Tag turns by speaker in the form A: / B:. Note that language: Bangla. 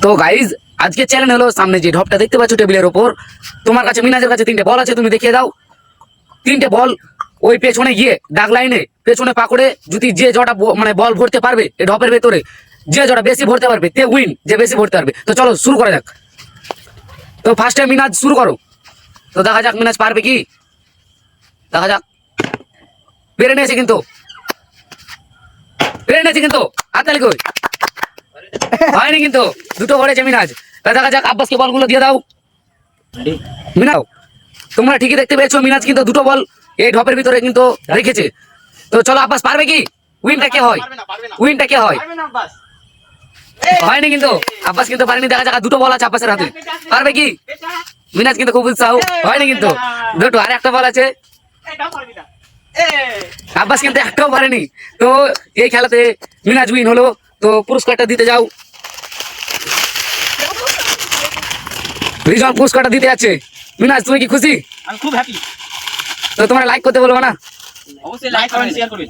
A: তো গাইজ আজকে চ্যালেঞ্জ হলো, সামনে যে ঢপটা দেখতে পাচ্ছ টেবিলের ওপর, তোমার কাছে মিনাজের কাছে 3টে বল আছে, তুমি দেখিয়ে দাও। 3টে বল ওই পেছনে গিয়ে ডাক লাইনে পেছনে পাকড়ে যদি যে জটা মানে বল ভরতে পারবে এই ঢপের ভেতরে, যে জটা বেশি ভরতে পারবে তে উইন, যে বেশি ভরতে পারবে। তো চলো শুরু করা যাক। তো ফার্স্টে মিনাজ শুরু করো। তো দেখা যাক মিনাজ পারবে কি, দেখা যাক। পেরে নিয়েছে কিন্তু, পেরে নিয়েছে কিন্তু, হাততালি কই হয়নি কিন্তু, দুটো ভরেছে মিনাজ। দেখা যাক আব্বাসকে বলগুলো দিয়ে দাও। মিনাও, তোমরা ঠিকই দেখতে পেয়েছো মিনাজ কিন্তু দুটো বল এই ঢপের ভিতরে কিন্তু রেখেছে। তো চলো আব্বাস পারবে কি, উইনটা কে হয়, উইনটা কে হয়। হয়নি কিন্তু, আব্বাস কিন্তু পারেনি। দেখা যাক দুটো বল আছে আব্বাসের হাতে, পারবে কি মিনাজ কিন্তু খুব উৎসাহ। হয়নি কিন্তু, দুটো আর একটা বল আছে, আব্বাস কিন্তু একটাও পারেনি। তো এই খেলাতে মিনাজ উইন হলো। তো পুরস্কারটা দিতে যাও, রিজন পুরস্কারটা দিতে যাচ্ছে। মিনাজ তুমি কি খুশি?
B: আমি খুব হ্যাপি।
A: তো তোমরা লাইক করতে বলবো না?
B: অবশ্যই লাইক করবেন, শেয়ার করবেন।